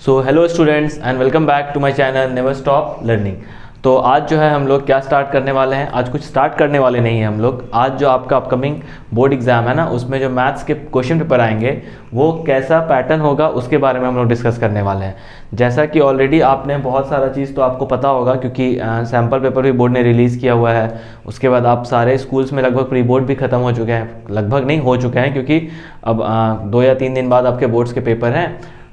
So hello students and welcome back to my channel never stop learning. तो आज जो है हम लोग क्या स्टार्ट करने वाले हैं, आज कुछ स्टार्ट करने वाले नहीं हैं हम लोग। आज जो आपका अपकमिंग बोर्ड एग्जाम है ना, उसमें जो मैथ्स के क्वेश्चन पेपर आएंगे वो कैसा पैटर्न होगा उसके बारे में हम लोग डिस्कस करने वाले हैं। जैसा कि ऑलरेडी आपने बहुत सारा चीज़ तो आपको पता होगा, क्योंकि सैम्पल पेपर भी बोर्ड ने रिलीज़ किया हुआ है। उसके बाद आप सारे स्कूल्स में लगभग प्री बोर्ड भी ख़त्म हो चुके हैं, लगभग नहीं हो चुके हैं, क्योंकि अब 2 या 3 दिन बाद आपके बोर्ड्स के पेपर हैं।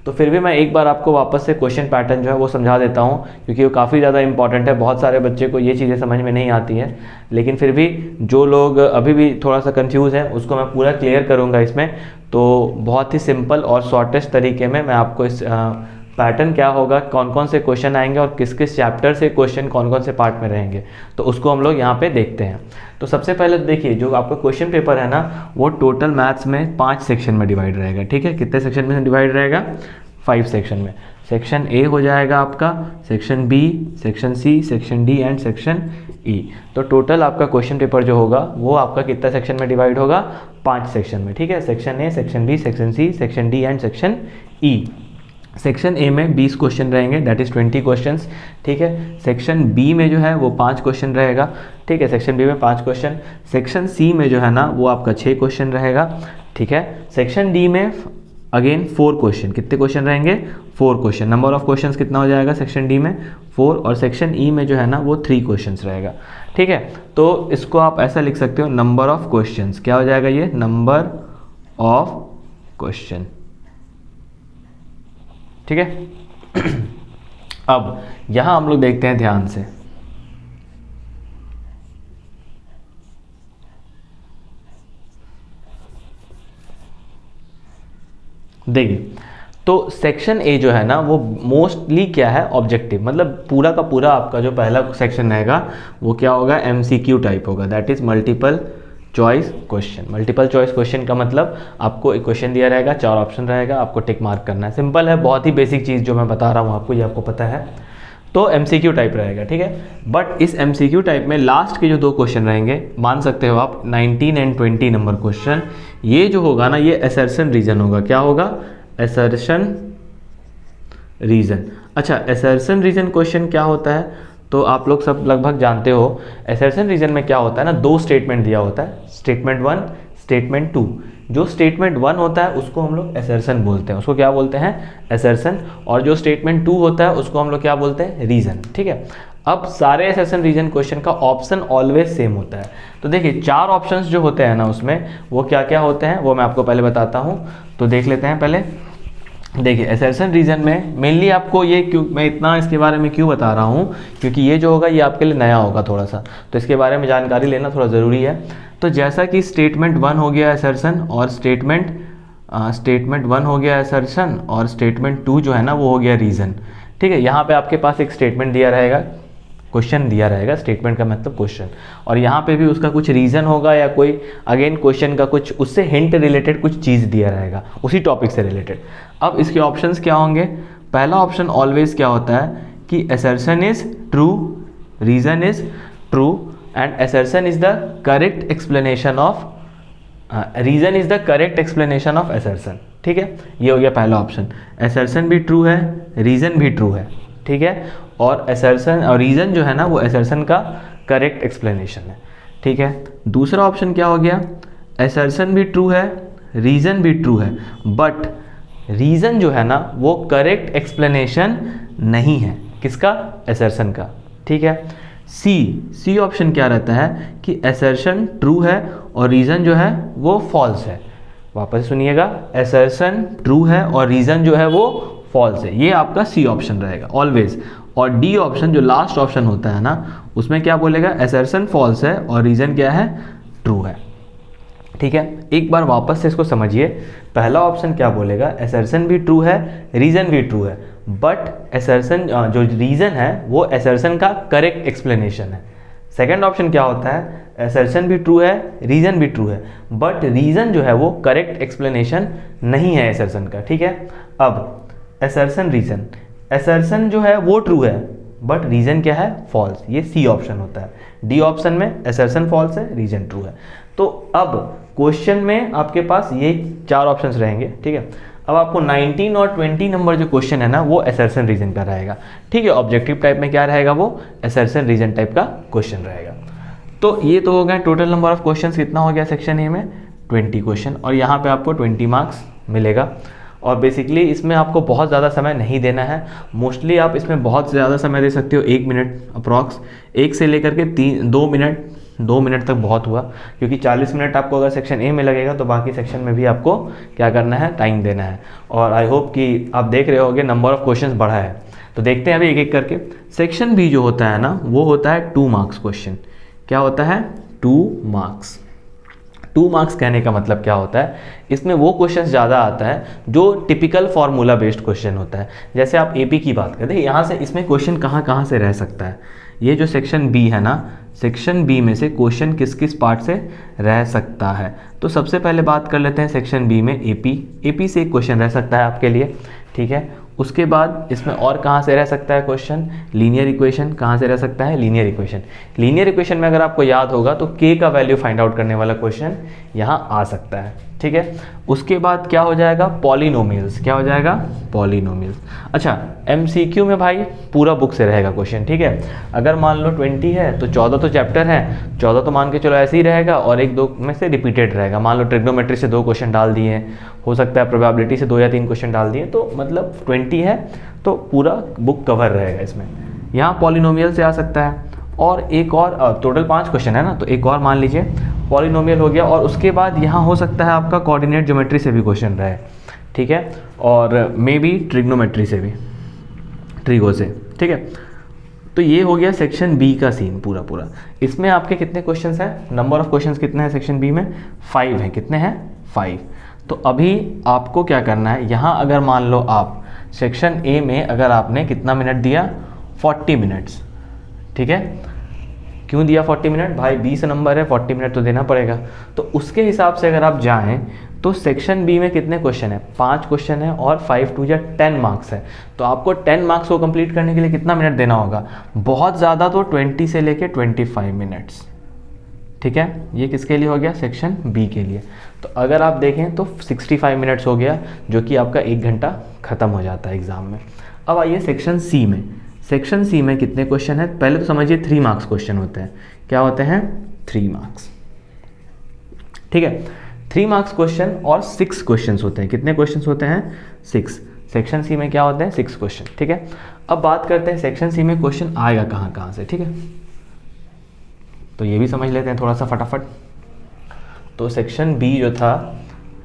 तो फिर भी मैं एक बार आपको वापस से क्वेश्चन पैटर्न जो है वो समझा देता हूँ, क्योंकि वो काफ़ी ज़्यादा इंपॉर्टेंट है। बहुत सारे बच्चे को ये चीज़ें समझ में नहीं आती है, लेकिन फिर भी जो लोग अभी भी थोड़ा सा कंफ्यूज हैं उसको मैं पूरा क्लियर करूँगा इसमें। तो बहुत ही सिंपल और शॉर्टेस्ट तरीके में मैं आपको इस पैटर्न क्या होगा, कौन कौन से क्वेश्चन आएंगे और किस किस चैप्टर से क्वेश्चन कौन कौन से पार्ट में रहेंगे, तो उसको हम लोग यहाँ पे देखते हैं। तो सबसे पहले देखिए, जो आपका क्वेश्चन पेपर है ना, वो टोटल मैथ्स में 5 सेक्शन में डिवाइड रहेगा। ठीक है, कितने सेक्शन में डिवाइड रहेगा? 5 सेक्शन में। सेक्शन ए हो जाएगा आपका, section B, section C, section D and section E. तो टोटल आपका क्वेश्चन पेपर जो होगा वो आपका कितना सेक्शन में डिवाइड होगा? 5 सेक्शन में। ठीक है, section A, section B, section C, section D and section E. Section A में 20 क्वेश्चन रहेंगे, दैट इज़ 20 क्वेश्चंस। ठीक है, सेक्शन बी में जो है वो 5 क्वेश्चन रहेगा। ठीक है, सेक्शन बी में 5 क्वेश्चन। सेक्शन सी में जो है ना वो आपका 6 क्वेश्चन रहेगा। ठीक है, सेक्शन डी में अगेन 4 क्वेश्चन। कितने क्वेश्चन रहेंगे? 4 क्वेश्चन। नंबर ऑफ क्वेश्चंस कितना हो जाएगा सेक्शन डी में? 4। और सेक्शन ई में जो है ना वो 3 क्वेश्चंस रहेगा। ठीक है, तो इसको आप ऐसा लिख सकते हो, नंबर ऑफ क्वेश्चंस। क्या हो जाएगा ये? Number of question. ठीक है अब यहां हम लोग देखते हैं ध्यान से। देखिए, तो सेक्शन ए जो है ना वो मोस्टली क्या है? ऑब्जेक्टिव। मतलब पूरा का पूरा आपका जो पहला सेक्शन रहेगा वो क्या होगा? एमसीक्यू टाइप होगा, that is multiple choice question. Multiple choice question का मतलब आपको एक क्वेश्चन दिया रहेगा, 4 ऑप्शन रहेगा, आपको टिक मार्क करना है। सिंपल है, बहुत ही बेसिक चीज़ जो मैं बता रहा हूँ आपको, ये आपको पता है। तो एमसीक्यू टाइप रहेगा। ठीक है, बट इस एमसीक्यू टाइप में लास्ट के जो 2 क्वेश्चन रहेंगे, मान सकते हो आप 19 एंड 20 नंबर क्वेश्चन, ये जो होगा ना ये असर्शन रीजन होगा। क्या होगा? Assertion reason. अच्छा, असर्शन रीजन क्वेश्चन क्या होता है? तो आप लोग सब लगभग जानते हो, असर्शन रीजन में क्या होता है ना, 2 स्टेटमेंट दिया होता है, स्टेटमेंट 1, स्टेटमेंट 2। जो स्टेटमेंट 1 होता है उसको हम लोग असर्शन बोलते हैं, उसको क्या बोलते हैं? असर्शन। और जो स्टेटमेंट 2 होता है उसको हम लोग क्या बोलते हैं? रीजन। ठीक है, अब सारे असर्शन रीजन क्वेश्चन का ऑप्शन ऑलवेज सेम होता है। तो देखिए, 4 ऑप्शंस जो होते हैं ना उसमें वो क्या क्या होते हैं वो मैं आपको पहले बताता हूँ। तो देख लेते हैं पहले। देखिए, असर्शन रीजन में मेनली आपको ये क्यों, मैं इतना इसके बारे में क्यों बता रहा हूँ, क्योंकि ये जो होगा ये आपके लिए नया होगा थोड़ा सा, तो इसके बारे में जानकारी लेना थोड़ा ज़रूरी है। तो जैसा कि स्टेटमेंट 1 हो गया असर्शन, और स्टेटमेंट 1 हो गया असर्शन, और स्टेटमेंट 2 जो है ना वो हो गया रीज़न। ठीक है, यहाँ पे आपके पास एक स्टेटमेंट दिया रहेगा, क्वेश्चन दिया रहेगा, स्टेटमेंट का मतलब क्वेश्चन, और यहाँ पे भी उसका कुछ रीज़न होगा या कोई अगेन क्वेश्चन का कुछ उससे हिंट रिलेटेड कुछ चीज़ दिया रहेगा, उसी टॉपिक से रिलेटेड। अब इसके ऑप्शंस क्या होंगे? पहला ऑप्शन ऑलवेज क्या होता है कि assertion is true, reason is true and assertion is the correct explanation of, reason is the correct explanation of assertion. ठीक है, ये हो गया पहला ऑप्शन। असर्शन भी ट्रू है, रीज़न भी ट्रू है। ठीक है, और असर्शन और रीज़न जो है ना वो असर्शन का करेक्ट एक्सप्लेनेशन है। ठीक है, दूसरा ऑप्शन क्या हो गया? असर्शन भी ट्रू है, रीज़न भी ट्रू है, बट रीज़न जो है ना वो करेक्ट एक्सप्लेनेशन नहीं है। किसका? असर्शन का। ठीक है, सी ऑप्शन क्या रहता है कि असर्शन ट्रू है और रीज़न जो है वो फॉल्स है। वापस सुनिएगा, असर्शन ट्रू है और रीज़न जो है वो फॉल्स है, ये आपका सी ऑप्शन रहेगा ऑलवेज। और डी ऑप्शन जो लास्ट ऑप्शन होता है ना उसमें क्या बोलेगा? असर्शन फॉल्स है और रीज़न क्या है? ट्रू है। ठीक है, एक बार वापस से इसको समझिए। पहला ऑप्शन क्या बोलेगा? असर्शन भी ट्रू है, रीज़न भी ट्रू है, बट असर्शन जो रीज़न है वो असर्शन का करेक्ट एक्सप्लेनेशन है। सेकंड ऑप्शन क्या होता है? असर्शन भी ट्रू है, रीज़न भी ट्रू है, बट रीज़न जो है वो करेक्ट एक्सप्लेनेशन नहीं है असर्शन का। ठीक है, अब असर्शन रीज़न, असर्शन जो है वो ट्रू है बट रीज़न क्या है? फॉल्स। ये सी ऑप्शन होता है। डी ऑप्शन में असर्शन फॉल्स है, रीज़न ट्रू है। तो अब क्वेश्चन में आपके पास ये 4 ऑप्शंस रहेंगे। ठीक है, अब आपको 19 और 20 नंबर जो क्वेश्चन है ना वो असर्शन रीजन का रहेगा, ठीक है। ऑब्जेक्टिव टाइप में क्या रहेगा, वो असर्शन रीजन टाइप का क्वेश्चन रहेगा। तो ये तो हो गया टोटल नंबर ऑफ क्वेश्चन कितना हो गया सेक्शन ए में 20 क्वेश्चन, और यहाँ पे आपको 20 मार्क्स मिलेगा। और बेसिकली इसमें आपको बहुत ज़्यादा समय नहीं देना है, मोस्टली आप इसमें बहुत ज़्यादा समय दे सकते हो, 1 मिनट अप्रॉक्स, 1 से लेकर के 2 मिनट तक बहुत हुआ, क्योंकि 40 मिनट आपको अगर सेक्शन ए में लगेगा तो बाकी सेक्शन में भी आपको क्या करना है, टाइम देना है। और आई होप कि आप देख रहे होगे नंबर ऑफ क्वेश्चन बढ़ा है। तो देखते हैं अभी एक एक करके। सेक्शन बी जो होता है ना वो होता है 2 मार्क्स क्वेश्चन। क्या होता है, 2 मार्क्स। 2 मार्क्स कहने का मतलब क्या होता है, इसमें वो क्वेश्चन ज़्यादा आता है जो टिपिकल फार्मूला बेस्ड क्वेश्चन होता है। जैसे आप एपी की बात करें, यहाँ से इसमें क्वेश्चन कहाँ से रह सकता है, ये जो सेक्शन बी है ना, सेक्शन बी में से क्वेश्चन किस किस पार्ट से रह सकता है। तो सबसे पहले बात कर लेते हैं सेक्शन बी में एपी से एक क्वेश्चन रह सकता है आपके लिए, ठीक है। उसके बाद इसमें और कहाँ से रह सकता है क्वेश्चन, लीनियर इक्वेशन। कहाँ से रह सकता है, लीनियर इक्वेशन। लीनियर इक्वेशन में अगर आपको याद होगा तो के का वैल्यू फाइंड आउट करने वाला क्वेश्चन यहाँ आ सकता है, ठीक है। उसके बाद क्या हो जाएगा, पॉलिनोमियल्स। क्या हो जाएगा, पॉलिनोमियल्स। अच्छा, एमसीक्यू में भाई पूरा बुक से रहेगा क्वेश्चन, ठीक है। अगर मान लो 20 है तो 14 तो चैप्टर है, 14 तो मान के चलो ऐसे ही रहेगा, और 1-2 में से रिपीटेड रहेगा। मान लो ट्रिग्नोमेट्री से 2 क्वेश्चन डाल दिए, हो सकता है प्रोबेबिलिटी से 2 या 3 क्वेश्चन डाल दिए, तो मतलब 20 है तो पूरा बुक कवर रहेगा इसमें। यहाँ पॉलिनोमियल से आ सकता है, और एक और टोटल 5 क्वेश्चन है ना, तो एक और मान लीजिए पॉलिनोमियल हो गया। और उसके बाद यहाँ हो सकता है आपका कोऑर्डिनेट ज्योमेट्री से भी क्वेश्चन रहे, ठीक है, और मे बी ट्रिग्नोमेट्री से भी, ट्रिगो से, ठीक है। तो ये हो गया सेक्शन बी का सीन पूरा। इसमें आपके कितने क्वेश्चंस हैं, नंबर ऑफ क्वेश्चंस कितने हैं सेक्शन बी में, 5 हैं। कितने हैं, 5। तो अभी आपको क्या करना है, यहाँ अगर मान लो आप सेक्शन ए में अगर आपने कितना मिनट दिया, 40 मिनट्स, ठीक है। क्यों दिया 40 मिनट, भाई 20 नंबर है, 40 मिनट तो देना पड़ेगा। तो उसके हिसाब से अगर आप जाएं तो सेक्शन बी में कितने क्वेश्चन है, 5 क्वेश्चन है, और 5 2 या 10 मार्क्स है। तो आपको 10 मार्क्स को कंप्लीट करने के लिए कितना मिनट देना होगा, बहुत ज़्यादा तो 20 से लेके 25 मिनट्स, ठीक है। ये किसके लिए हो गया, सेक्शन बी के लिए। तो अगर आप देखें तो 65 मिनट्स हो गया, जो कि आपका 1 घंटा ख़त्म हो जाता है एग्ज़ाम में। अब आइए सेक्शन सी में। सेक्शन सी में कितने क्वेश्चन हैं, पहले तो समझिए 3 मार्क्स क्वेश्चन होते हैं। क्या होते हैं, 3 मार्क्स, ठीक है। 3 मार्क्स क्वेश्चन और 6 क्वेश्चन होते हैं। कितने क्वेश्चन होते हैं, 6। सेक्शन सी में क्या होते हैं, 6 क्वेश्चन, ठीक है। अब बात करते हैं सेक्शन सी में क्वेश्चन आएगा कहाँ से, ठीक है। तो ये भी समझ लेते हैं थोड़ा सा फटाफट। तो सेक्शन बी जो था,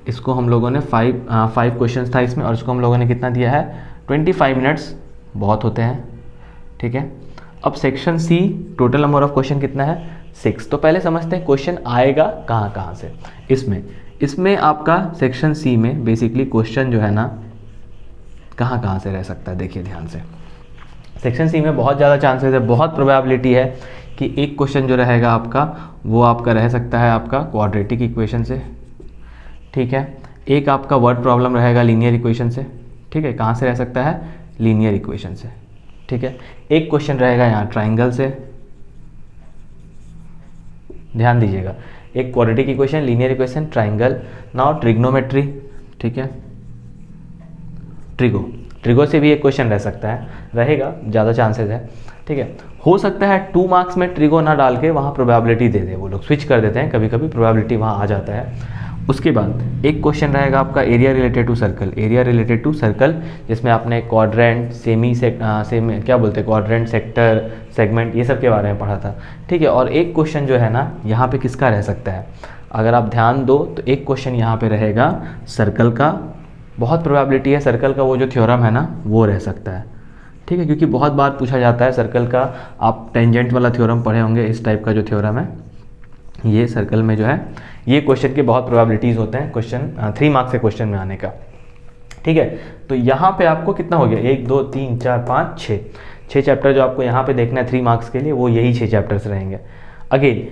इसको हम लोगों ने 5 क्वेश्चन था इसमें, और इसको हम लोगों ने कितना दिया है, 25 मिनट्स, बहुत होते हैं, ठीक है। अब section C total number of question कितना है, 6। तो पहले समझते हैं क्वेश्चन आएगा कहाँ से। इसमें आपका सेक्शन सी में बेसिकली क्वेश्चन जो है ना कहाँ से रह सकता है, देखिए ध्यान से। सेक्शन सी में बहुत ज़्यादा चांसेस है, बहुत प्रोबेबिलिटी है कि एक क्वेश्चन जो रहेगा आपका वो आपका रह सकता है आपका क्वाड्रेटिक इक्वेशन से, ठीक है। एक आपका वर्ड प्रॉब्लम रहेगा लीनियर इक्वेशन से, ठीक है। कहाँ से रह सकता है, लीनियर इक्वेशन से, ठीक है। एक क्वेश्चन रहेगा यहाँ ट्राइंगल से, ध्यान दीजिएगा, एक quadratic equation, linear equation, triangle, now trigonometry, ठीक है। ट्रिगो से भी एक क्वेश्चन रह सकता है, रहेगा, ज़्यादा चांसेस है, ठीक है। हो सकता है 2 मार्क्स में ट्रिगो ना डाल के वहाँ प्रोबेबिलिटी दे दे, वो लोग स्विच कर देते हैं, कभी कभी प्रोबेबिलिटी वहाँ आ जाता है। उसके बाद एक क्वेश्चन रहेगा आपका एरिया रिलेटेड टू सर्कल, जिसमें आपने क्वाड्रेंट, क्या बोलते हैं, क्वाड्रेंट, सेक्टर, सेगमेंट, ये सब के बारे में पढ़ा था, ठीक है। और एक क्वेश्चन जो है ना यहाँ पे किसका रह सकता है, अगर आप ध्यान दो तो एक क्वेश्चन यहाँ पे रहेगा सर्कल का, बहुत प्रोबेबिलिटी है सर्कल का वो जो थ्योरम है ना वो रह सकता है, ठीक है, क्योंकि बहुत बार पूछा जाता है सर्कल का। आप टेंजेंट वाला थ्योरम पढ़े होंगे, इस टाइप का जो थ्योरम है ये सर्कल में जो है, ये क्वेश्चन के बहुत प्रोबेबिलिटीज़ होते हैं क्वेश्चन 3 मार्क्स के क्वेश्चन में आने का, ठीक है। तो यहाँ पे आपको कितना हो गया, 1 2 3 4 5 6 चैप्टर जो आपको यहाँ पे देखना है 3 मार्क्स के लिए, वो यही 6 चैप्टर्स रहेंगे। अगेन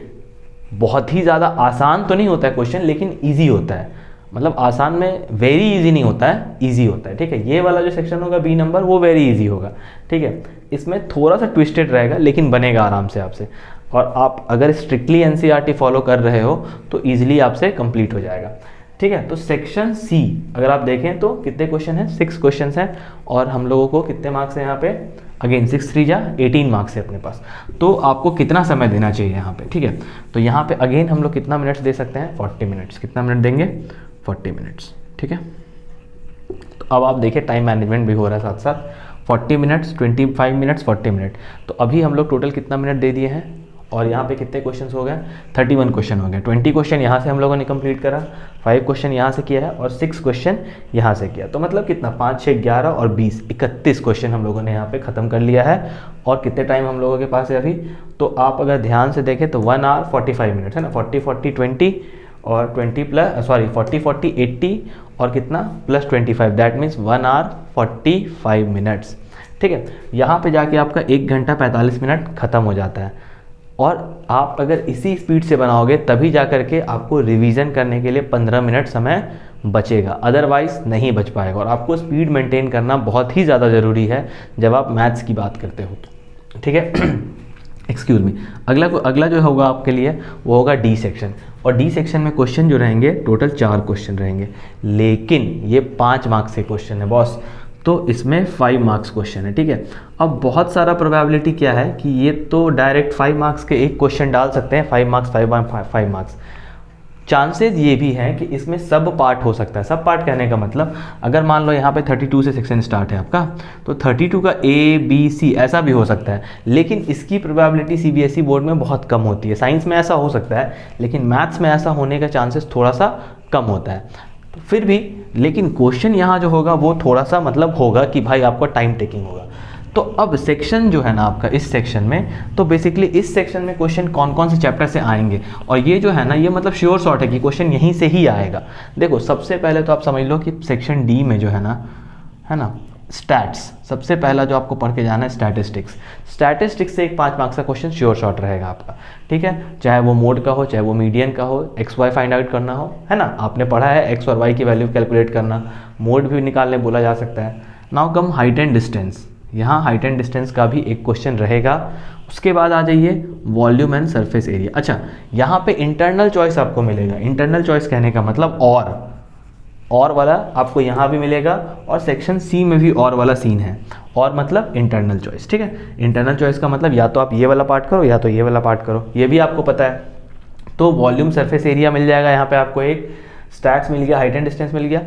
बहुत ही ज़्यादा आसान तो नहीं होता है क्वेश्चन, लेकिन ईजी होता है, मतलब आसान में वेरी इजी नहीं होता है, इजी होता है, ठीक है। ये वाला जो सेक्शन होगा बी नंबर, वो वेरी इजी होगा, ठीक है। इसमें थोड़ा सा ट्विस्टेड रहेगा, लेकिन बनेगा आराम से आपसे, और आप अगर स्ट्रिक्टली एनसीईआरटी फॉलो कर रहे हो तो ईजिली आपसे कंप्लीट हो जाएगा। ठीक है। तो सेक्शन सी अगर आप देखें तो कितने क्वेश्चन हैं, 6 क्वेश्चन हैं, और हम लोगों को कितने मार्क्स हैं यहाँ पे, अगेन 6 3 जा 18 मार्क्स है अपने पास। तो आपको कितना समय देना चाहिए यहाँ पे, ठीक है। तो यहाँ पे अगेन हम लोग कितना मिनट्स दे सकते हैं, 40 मिनट्स। कितना मिनट देंगे, 40 मिनट्स, ठीक है। तो अब आप देखिए टाइम मैनेजमेंट भी हो रहा है साथ साथ, 40 मिनट्स, 25 मिनट्स, 40 मिनट। तो अभी हम लोग टोटल कितना मिनट दे दिए हैं, और यहाँ पे कितने क्वेश्चंस हो गए, 31 क्वेश्चन हो गए। 20 क्वेश्चन यहाँ से हम लोगों ने कंप्लीट करा, 5 क्वेश्चन यहाँ से किया है, और 6 क्वेश्चन यहाँ से किया। तो मतलब कितना, 5 6 11 और 20 31 क्वेश्चन हम लोगों ने यहाँ पे ख़त्म कर लिया है। और कितने टाइम हम लोगों के पास है अभी, तो आप अगर ध्यान से देखें तो 1 आवर 45 मिनट्स है ना, 40 40 20 और 20 प्लस 40 40 80 और कितना plus 25, that means 1 hour 45 minutes, ठीक है। यहाँ पे जाके आपका 1 घंटा 45 मिनट ख़त्म हो जाता है। और आप अगर इसी स्पीड से बनाओगे तभी जा कर के आपको रिवीजन करने के लिए 15 मिनट समय बचेगा, अदरवाइज नहीं बच पाएगा। और आपको स्पीड मेंटेन करना बहुत ही ज़्यादा ज़रूरी है जब आप मैथ्स की बात करते हो तो, ठीक है। Excuse me. अगला जो होगा आपके लिए वो होगा डी सेक्शन। और डी सेक्शन में क्वेश्चन जो रहेंगे टोटल 4 क्वेश्चन रहेंगे, लेकिन ये 5 मार्क्स के क्वेश्चन है बॉस, तो इसमें 5 मार्क्स क्वेश्चन है, ठीक है। अब बहुत सारा प्रोबेबिलिटी क्या है कि ये तो डायरेक्ट 5 मार्क्स के एक क्वेश्चन डाल सकते हैं, 5 मार्क्स 5 मार्क्स। चांसेस ये भी हैं कि इसमें सब पार्ट हो सकता है। सब पार्ट कहने का मतलब, अगर मान लो यहाँ पे 32 से सेक्शन स्टार्ट है आपका, तो 32 का A B C ऐसा भी हो सकता है, लेकिन इसकी प्रोबेबिलिटी CBSE बोर्ड में बहुत कम होती है। साइंस में ऐसा हो सकता है, लेकिन मैथ्स में ऐसा होने का चांसेस थोड़ा सा कम होता है। तो फिर भी लेकिन क्वेश्चन यहाँ जो होगा वो थोड़ा सा मतलब होगा कि भाई आपको टाइम टेकिंग होगा। तो अब सेक्शन जो है ना आपका, इस सेक्शन में तो बेसिकली इस सेक्शन में क्वेश्चन कौन कौन से चैप्टर से आएंगे, और ये जो है ना ये मतलब श्योर शॉट है कि क्वेश्चन यहीं से ही आएगा। देखो सबसे पहले तो आप समझ लो कि सेक्शन डी में जो है ना स्टैट्स, सबसे पहला जो आपको पढ़ के जाना है स्टैटिस्टिक्स से एक 5 मार्क्स का क्वेश्चन श्योर शॉट रहेगा आपका, ठीक है। चाहे वो मोड का हो, चाहे वो मीडियन का हो, एक्स वाई फाइंड आउट करना हो, है ना। आपने पढ़ा है एक्स और वाई की वैल्यू कैलकुलेट करना, मोड भी निकालने बोला जा सकता है। Now come height and distance, यहाँ हाइट एंड डिस्टेंस का भी एक क्वेश्चन रहेगा। उसके बाद आ जाइए वॉल्यूम एंड सरफेस एरिया। अच्छा, यहाँ पे इंटरनल चॉइस आपको मिलेगा। इंटरनल चॉइस कहने का मतलब और वाला आपको यहाँ भी मिलेगा, और सेक्शन सी में भी और वाला सीन है, और मतलब इंटरनल चॉइस, ठीक है। इंटरनल चॉइस का मतलब या तो आप ये वाला पार्ट करो या तो ये वाला पार्ट करो, ये भी आपको पता है। तो वॉल्यूम सरफेस एरिया मिल जाएगा यहाँ पे आपको, एक स्टैट्स मिल गया, हाइट एंड डिस्टेंस मिल गया,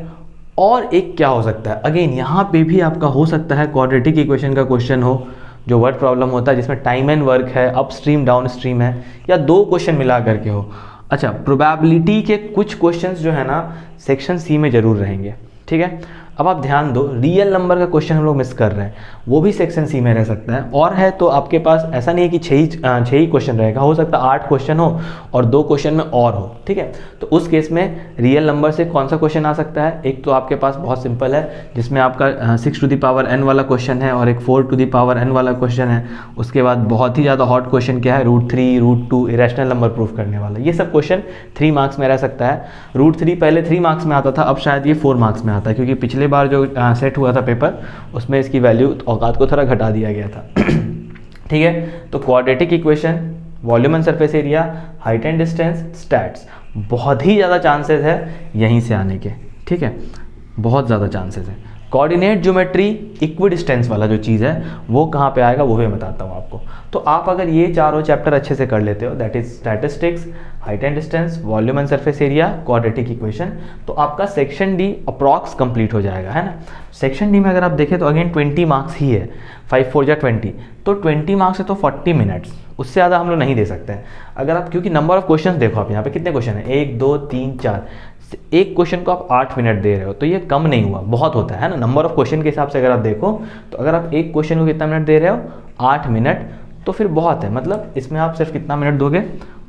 और एक क्या हो सकता है, अगेन यहाँ पे भी आपका हो सकता है क्वाड्रेटिक इक्वेशन का क्वेश्चन हो, जो वर्ड प्रॉब्लम होता है जिसमें टाइम एंड वर्क है, अप स्ट्रीम डाउन स्ट्रीम है, या 2 क्वेश्चन मिला करके हो। अच्छा, प्रोबेबिलिटी के कुछ क्वेश्चंस जो है ना सेक्शन सी में जरूर रहेंगे, ठीक है। अब आप ध्यान दो, रियल नंबर का क्वेश्चन हम लोग मिस कर रहे हैं, वो भी सेक्शन सी में रह सकता है। और है तो आपके पास ऐसा नहीं है कि 6 ही क्वेश्चन रहेगा, हो सकता है 8 क्वेश्चन हो और 2 क्वेश्चन में और हो, ठीक है। तो उस केस में रियल नंबर से कौन सा क्वेश्चन आ सकता है, एक तो आपके पास बहुत सिंपल है जिसमें आपका 6 टू द पावर n वाला क्वेश्चन है, और एक 4 टू द पावर n वाला क्वेश्चन है। उसके बाद बहुत ही ज़्यादा हॉट क्वेश्चन क्या है, √3 √2 इरेशनल नंबर प्रूफ करने वाला। ये सब क्वेश्चन 3 मार्क्स में रह सकता है। √3 पहले 3 मार्क्स में आता था, अब शायद ये 4 मार्क्स में आता है, क्योंकि पिछले बार जो सेट हुआ था पेपर उसमें इसकी वैल्यू औकात को थोड़ा घटा दिया गया था, ठीक है। तो quadratic equation, volume and surface area, height and distance, stats, बहुत ही ज़्यादा चांसेस है यहीं से आने के, ठीक है, बहुत ज़्यादा चांसेस है। कोऑर्डिनेट ज्योमेट्री, इक्विडिस्टेंस वाला जो चीज़ है वो कहाँ पे आएगा वो भी बताता हूँ आपको। तो आप अगर ये चारों चैप्टर अच्छे से कर लेते हो, that is statistics, height and distance, volume and surface area, quadratic equation, तो आपका सेक्शन डी अप्रॉक्स कंप्लीट हो जाएगा, है ना। सेक्शन डी में अगर आप देखें तो अगेन 20 मार्क्स ही है, 5 4 जा 20, तो 20 मार्क्स है तो 40 मिनट्स, उससे ज़्यादा हम लोग नहीं दे सकते हैं। अगर आप, क्योंकि नंबर ऑफ क्वेश्चन देखो आप यहाँ पे कितने क्वेश्चन है, 1 2 3 4, एक क्वेश्चन को आप 8 मिनट दे रहे हो, तो ये कम नहीं हुआ, बहुत होता है ना। नंबर ऑफ क्वेश्चन के हिसाब से अगर आप देखो तो अगर आप एक क्वेश्चन को कितना मिनट दे रहे हो, 8 मिनट, तो फिर बहुत है। मतलब इसमें आप सिर्फ कितना मिनट दोगे,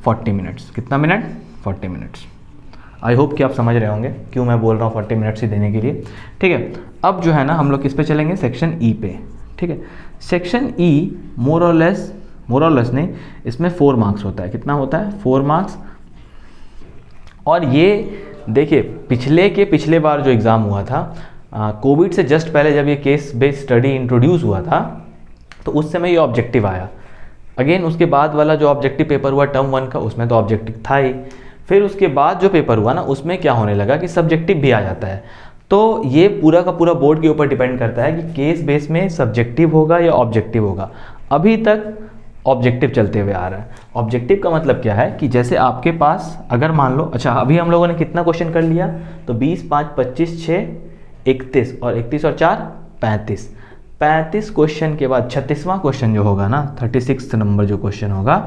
40 मिनट्स। कितना मिनट, 40 मिनट्स। आई होप कि आप समझ रहे होंगे क्यों मैं बोल रहा हूँ 40 मिनट्स ही देने के लिए, ठीक है। अब जो है ना हम लोग किस पे चलेंगे, सेक्शन ई पे, ठीक है। सेक्शन ई मोर और लेस नहीं, इसमें 4 मार्क्स होता है। कितना होता है, 4 मार्क्स। और ये देखिए पिछले बार जो एग्ज़ाम हुआ था, कोविड से जस्ट पहले जब ये केस बेस्ड स्टडी इंट्रोड्यूस हुआ था, तो उस समय ये ऑब्जेक्टिव आया। अगेन उसके बाद वाला जो ऑब्जेक्टिव पेपर हुआ टर्म 1 का, उसमें तो ऑब्जेक्टिव था ही। फिर उसके बाद जो पेपर हुआ ना उसमें क्या होने लगा कि सब्जेक्टिव भी आ जाता है। तो ये पूरा का पूरा बोर्ड के ऊपर डिपेंड करता है कि केस बेस में सब्जेक्टिव होगा या ऑब्जेक्टिव होगा। अभी तक ऑब्जेक्टिव चलते हुए आ रहा है। ऑब्जेक्टिव का मतलब क्या है कि जैसे आपके पास अगर मान लो, अच्छा अभी हम लोगों ने कितना क्वेश्चन कर लिया, तो 20, 5, 25, 6, 31 और 31 और 4 35। 35 क्वेश्चन के बाद 36वां क्वेश्चन जो होगा ना, 36 नंबर जो क्वेश्चन होगा,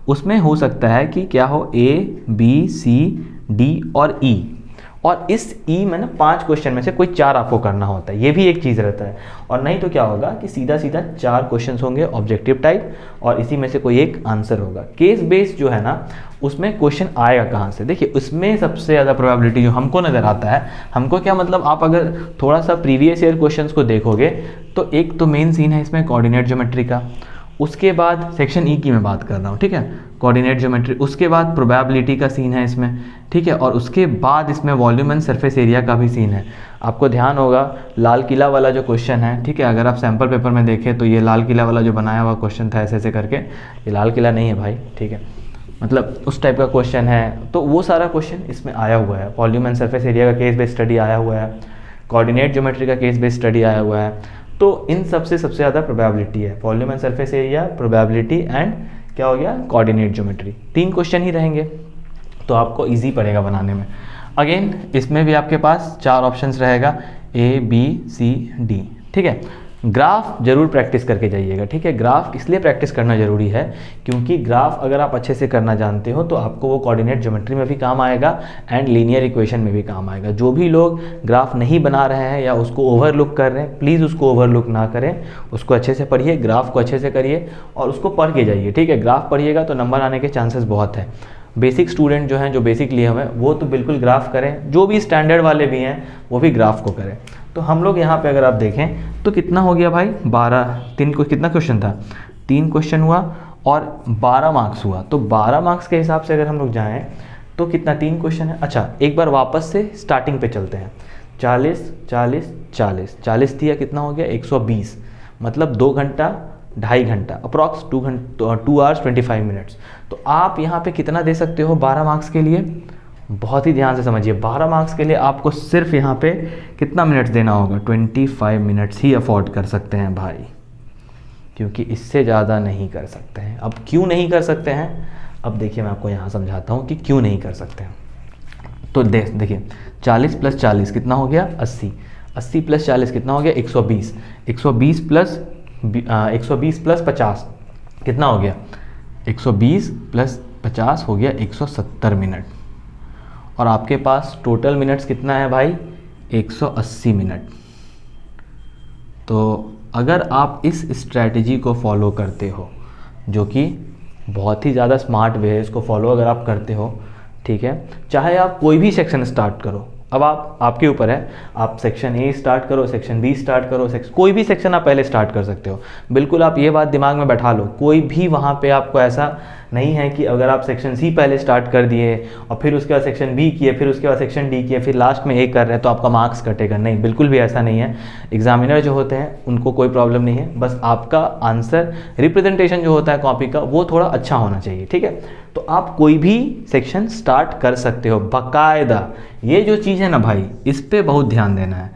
उसमें हो सकता है कि क्या हो, A, B, C, D और E। और इस E में ना 5 क्वेश्चन में से कोई 4 आपको करना होता है, ये भी एक चीज़ रहता है। और नहीं तो क्या होगा कि सीधा सीधा 4 क्वेश्चन होंगे ऑब्जेक्टिव टाइप और इसी में से कोई एक आंसर होगा। केस बेस्ड जो है ना उसमें क्वेश्चन आएगा कहाँ से, देखिए उसमें सबसे ज़्यादा प्रोबेबिलिटी जो हमको नज़र आता है, हमको क्या मतलब, आप अगर थोड़ा सा प्रीवियस ईयर क्वेश्चंस को देखोगे तो एक तो मेन सीन है इसमें कोऑर्डिनेट ज्योमेट्री का, उसके बाद सेक्शन ई की मैं बात कर रहा हूँ, ठीक है, कोऑर्डिनेट ज्योमेट्री, उसके बाद प्रोबेबिलिटी का सीन है इसमें, ठीक है, और उसके बाद इसमें वॉल्यूम एंड सरफेस एरिया का भी सीन है। आपको ध्यान होगा लाल किला वाला जो क्वेश्चन है, ठीक है, अगर आप सैम्पल पेपर में देखें तो ये लाल किला वाला जो बनाया हुआ क्वेश्चन था ऐसे ऐसे करके, ये लाल किला नहीं है भाई, ठीक है, मतलब उस टाइप का क्वेश्चन है। तो वो सारा क्वेश्चन इसमें आया हुआ है। वॉल्यूम एंड सरफेस एरिया का केस बेस्ड स्टडी आया हुआ है, कोऑर्डिनेट ज्योमेट्री का केस बेस्ड स्टडी आया हुआ है। तो इन सबसे सबसे ज़्यादा प्रोबेबिलिटी है, volume and surface area, probability and क्या हो गया, कोऑर्डिनेट ज्योमेट्री। 3 क्वेश्चन ही रहेंगे तो आपको इजी पड़ेगा बनाने में। अगेन इसमें भी आपके पास 4 ऑप्शंस रहेगा, A, B, C, D, ठीक है। ग्राफ जरूर प्रैक्टिस करके जाइएगा, ठीक है। ग्राफ इसलिए प्रैक्टिस करना ज़रूरी है क्योंकि ग्राफ अगर आप अच्छे से करना जानते हो तो आपको वो कोऑर्डिनेट ज्योमेट्री में भी काम आएगा एंड लीनियर इक्वेशन में भी काम आएगा। जो भी लोग ग्राफ नहीं बना रहे हैं या उसको ओवरलुक कर रहे हैं, प्लीज़ उसको ओवरलुक ना करें, उसको अच्छे से पढ़िए, ग्राफ को अच्छे से करिए और उसको पढ़ के जाइए, ठीक है। ग्राफ पढ़िएगा तो नंबर आने के चांसेस बहुत है। बेसिक स्टूडेंट जो हैं, जो बेसिक लिए हुए हैं, वो तो बिल्कुल ग्राफ करें, जो भी स्टैंडर्ड वाले भी हैं वो भी ग्राफ को करें। तो हम लोग यहाँ पे अगर आप देखें तो कितना हो गया भाई, 12, 3 को कितना क्वेश्चन था, 3 क्वेश्चन हुआ और 12 मार्क्स हुआ। तो 12 मार्क्स के हिसाब से अगर हम लोग जाएँ तो कितना, 3 क्वेश्चन है। अच्छा एक बार वापस से स्टार्टिंग पे चलते हैं, 40, 40, 40, 40 दिया, कितना हो गया 120, मतलब 2 घंटा 2.5 घंटा, अप्रॉक्स 2 आवर्स 25 मिनट्स। तो आप यहाँ पे कितना दे सकते हो 12 मार्क्स के लिए, बहुत ही ध्यान से समझिए। 12 मार्क्स के लिए आपको सिर्फ यहाँ पे कितना मिनट्स देना होगा, 25 मिनट्स ही अफोर्ड कर सकते हैं भाई, क्योंकि इससे ज़्यादा नहीं कर सकते हैं। अब क्यों नहीं कर सकते हैं, अब देखिए मैं आपको यहाँ समझाता हूँ कि क्यों नहीं कर सकते हैं। तो देखिए 40 + 40 कितना हो गया 80, 80 + 40 कितना हो गया 120, 120 + 50 कितना हो गया, 120 + 50 हो गया 170 मिनट। और आपके पास टोटल मिनट्स कितना है भाई, 180 मिनट। तो अगर आप इस स्ट्रैटेजी को फॉलो करते हो, जो कि बहुत ही ज़्यादा स्मार्ट वे है, इसको फॉलो अगर आप करते हो, ठीक है, चाहे आप कोई भी सेक्शन स्टार्ट करो, अब आपके ऊपर है, आप सेक्शन ए स्टार्ट करो, सेक्शन बी स्टार्ट करो, कोई भी सेक्शन आप पहले स्टार्ट कर सकते हो। बिल्कुल आप ये बात दिमाग में बैठा लो, कोई भी वहाँ पे आपको ऐसा नहीं है कि अगर आप सेक्शन सी पहले स्टार्ट कर दिए और फिर उसके बाद सेक्शन बी किए, फिर उसके बाद सेक्शन डी किए, फिर लास्ट में ए कर रहे हैं तो आपका मार्क्स कटेगा। नहीं, बिल्कुल भी ऐसा नहीं है। एग्जामिनर जो होते हैं उनको कोई प्रॉब्लम नहीं है, बस आपका आंसर रिप्रेजेंटेशन जो होता है कॉपी का वो थोड़ा अच्छा होना चाहिए, ठीक है। तो आप कोई भी सेक्शन स्टार्ट कर सकते हो बाकायदा। ये जो चीज़ है ना भाई, इस पर बहुत ध्यान देना है।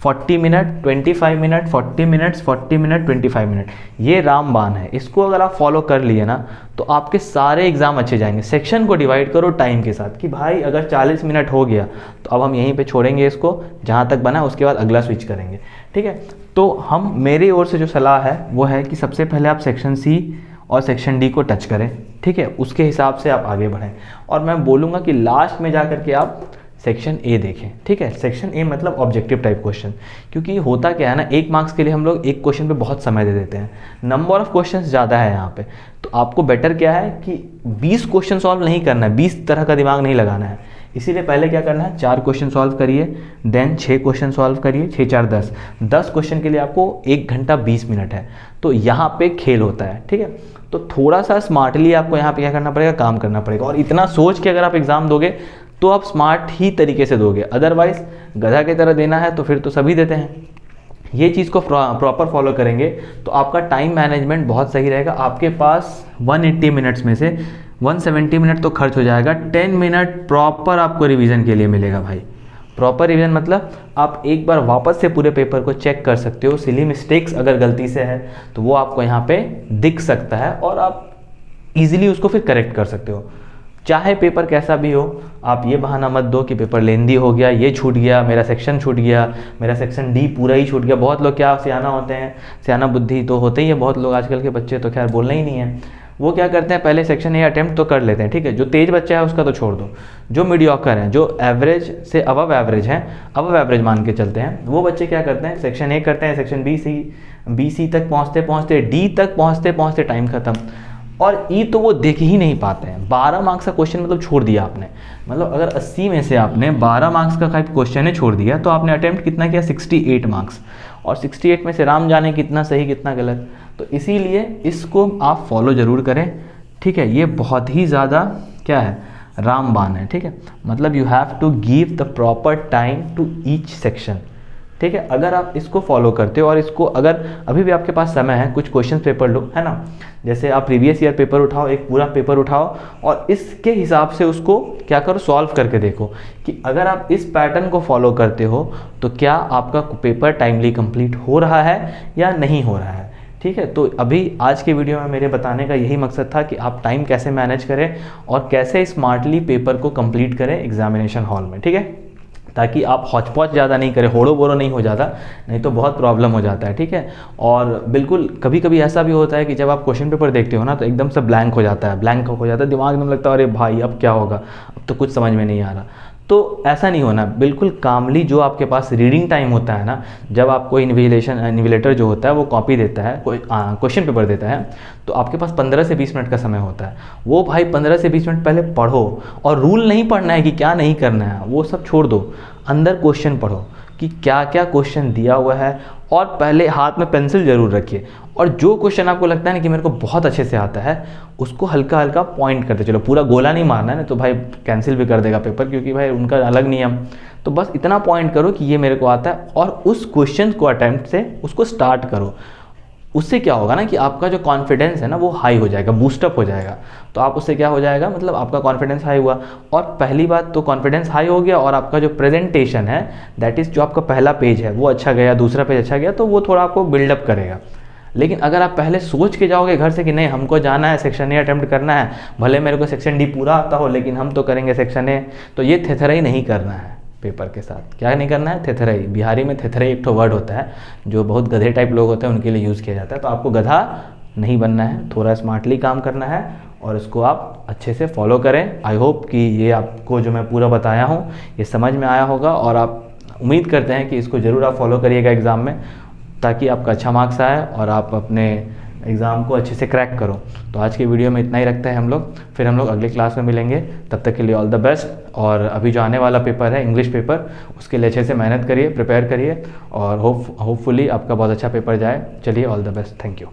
40 minute, 25 minute, 40 minutes, 40 minute, 25 minute, ये रामबाण है। इसको अगर आप फॉलो कर लिए ना तो आपके सारे एग्जाम अच्छे जाएंगे। सेक्शन को डिवाइड करो टाइम के साथ कि भाई अगर 40 मिनट हो गया तो अब हम यहीं पे छोड़ेंगे इसको, जहाँ तक बना उसके बाद अगला स्विच करेंगे, ठीक है। तो हम, मेरी ओर से जो सलाह है वो है कि सबसे पहले आप सेक्शन सी और सेक्शन डी को टच करें, ठीक है, उसके हिसाब से आप आगे बढ़ें। और मैं बोलूँगा कि लास्ट में जा कर के आप सेक्शन ए देखें, ठीक है। सेक्शन ए मतलब ऑब्जेक्टिव टाइप क्वेश्चन, क्योंकि होता क्या है ना, 1 मार्क्स के लिए हम लोग एक क्वेश्चन पे बहुत समय दे देते हैं, नंबर ऑफ क्वेश्चंस ज़्यादा है यहाँ पे। तो आपको बेटर क्या है कि 20 क्वेश्चन सॉल्व नहीं करना है, 20 तरह का दिमाग नहीं लगाना है। इसीलिए पहले क्या करना है, 4 क्वेश्चन सॉल्व करिए, देन 6 क्वेश्चन सॉल्व करिए, 6 4 10, 10 क्वेश्चन के लिए आपको 1 घंटा 20 मिनट है। तो यहाँ पे खेल होता है, ठीक है। तो थोड़ा सा स्मार्टली आपको यहाँ पे क्या करना पड़ेगा, काम करना पड़ेगा। और इतना सोच के अगर आप एग्जाम दोगे तो आप स्मार्ट ही तरीके से दोगे, अदरवाइज गधा की तरह देना है तो फिर तो सभी देते हैं। ये चीज़ को प्रॉपर फॉलो करेंगे तो आपका टाइम मैनेजमेंट बहुत सही रहेगा। आपके पास 180 मिनट्स में से 170 मिनट तो खर्च हो जाएगा, 10 मिनट प्रॉपर आपको रिवीजन के लिए मिलेगा भाई। प्रॉपर रिवीजन मतलब आप एक बार वापस से पूरे पेपर को चेक कर सकते हो, सिली मिस्टेक्स अगर गलती से है तो वो आपको यहाँ पे दिख सकता है और आप इजीली उसको फिर करेक्ट कर सकते हो। चाहे पेपर कैसा भी हो, आप ये बहाना मत दो कि पेपर लेंदी हो गया, ये छूट गया, मेरा सेक्शन छूट गया, मेरा सेक्शन डी पूरा ही छूट गया। बहुत लोग क्या सियाना होते हैं, सियाना बुद्धि तो होते ही है बहुत लोग, आजकल के बच्चे तो खैर बोलना ही नहीं है। वो क्या करते हैं, पहले सेक्शन ए अटेम्प्ट तो कर लेते हैं, ठीक है, जो तेज बच्चा है उसका तो छोड़ दो, जो मीडियोकर हैं, जो एवरेज से अबव एवरेज हैं, अबव एवरेज मान के चलते हैं, वो बच्चे क्या करते हैं, सेक्शन ए करते हैं, सेक्शन बी सी तक पहुँचते पहुँचते डी तक पहुँचते पहुँचते टाइम खत्म, और ई तो वो देख ही नहीं पाते हैं। 12 मार्क्स का क्वेश्चन मतलब छोड़ दिया आपने, मतलब अगर 80 में से आपने 12 मार्क्स का क्वेश्चन है छोड़ दिया तो आपने अटेम्प्ट कितना किया, 68 मार्क्स, और 68 में से राम जाने कितना सही कितना गलत। तो इसीलिए इसको आप फॉलो ज़रूर करें, ठीक है। ये बहुत ही ज़्यादा क्या है, रामबाण है, ठीक है। मतलब you have to give the proper time to each section, ठीक है। अगर आप इसको फॉलो करते हो और इसको अगर अभी भी आपके पास समय है, कुछ क्वेश्चन पेपर लो, है ना, जैसे आप प्रीवियस ईयर पेपर उठाओ, एक पूरा पेपर उठाओ और इसके हिसाब से उसको क्या करो, सॉल्व करके देखो कि अगर आप इस पैटर्न को फॉलो करते हो तो क्या आपका पेपर टाइमली कंप्लीट हो रहा है या नहीं हो रहा है, ठीक है। तो अभी आज के वीडियो में मेरे बताने का यही मकसद था कि आप टाइम कैसे मैनेज करें और कैसे स्मार्टली पेपर को कंप्लीट करें एग्जामिनेशन हॉल में, ठीक है, ताकि आप हौच-पौच ज़्यादा नहीं करें, होड़ो बोरो नहीं हो जाता, नहीं तो बहुत प्रॉब्लम हो जाता है, ठीक है। और बिल्कुल कभी कभी ऐसा भी होता है कि जब आप क्वेश्चन पेपर देखते हो ना तो एकदम से ब्लैंक हो जाता है, दिमाग एकदम लगता है अरे भाई अब क्या होगा, अब तो कुछ समझ में नहीं आ रहा। तो ऐसा नहीं होना, बिल्कुल कामली जो आपके पास रीडिंग टाइम होता है ना, जब आपको इन्विजिलेटर जो होता है वो कॉपी देता है, कोई क्वेश्चन पेपर देता है, तो आपके पास 15 से 20 मिनट का समय होता है। वो भाई 15 से 20 मिनट पहले पढ़ो, और रूल नहीं पढ़ना है कि क्या नहीं करना है, वो सब छोड़ दो, अंदर क्वेश्चन पढ़ो कि क्या क्या क्वेश्चन दिया हुआ है, और पहले हाथ में पेंसिल जरूर रखिए, और जो क्वेश्चन आपको लगता है ना कि मेरे को बहुत अच्छे से आता है उसको हल्का हल्का पॉइंट करते चलो, पूरा गोला नहीं मारना है ना तो भाई कैंसिल भी कर देगा पेपर, क्योंकि भाई उनका अलग नियम। तो बस इतना पॉइंट करो कि ये मेरे को आता है, और उस क्वेश्चन को अटेम्प्ट से उसको स्टार्ट करो। उससे क्या होगा ना कि आपका जो कॉन्फिडेंस है ना वो हाई हो जाएगा, बूस्टअप हो जाएगा। तो आप उससे क्या हो जाएगा, मतलब आपका कॉन्फिडेंस हाई हुआ, और पहली बात तो कॉन्फिडेंस हाई हो गया, और आपका जो प्रेजेंटेशन है दैट इज़ जो आपका पहला पेज है वो अच्छा गया, दूसरा पेज अच्छा गया, तो वो थोड़ा आपको बिल्डअप करेगा। लेकिन अगर आप पहले सोच के जाओगे घर से कि नहीं हमको जाना है सेक्शन ए अटेम्प्ट करना है, भले मेरे को सेक्शन डी पूरा आता हो लेकिन हम तो करेंगे सेक्शन ए, तो ये थेथराई नहीं करना है पेपर के साथ। क्या नहीं करना है, थेथराई। बिहारी में थेथराई एक तो वर्ड होता है जो बहुत गधे टाइप लोग होते हैं उनके लिए यूज़ किया जाता है। तो आपको गधा नहीं बनना है, थोड़ा स्मार्टली काम करना है और इसको आप अच्छे से फॉलो करें। आई होप कि ये आपको जो मैं पूरा बताया हूँ ये समझ में आया होगा, और आप उम्मीद करते हैं कि इसको ज़रूर आप फॉलो करिएगा एग्ज़ाम में, ताकि आपका अच्छा मार्क्स आए और आप अपने एग्ज़ाम को अच्छे से क्रैक करो। तो आज की वीडियो में इतना ही रखते हैं हम लोग, फिर हम लोग अगले क्लास में मिलेंगे। तब तक के लिए ऑल द बेस्ट। और अभी जो आने वाला पेपर है इंग्लिश पेपर, उसके लिए अच्छे से मेहनत करिए, प्रिपेयर करिए, और होपफुली आपका बहुत अच्छा पेपर जाए। चलिए, all the best, thank you.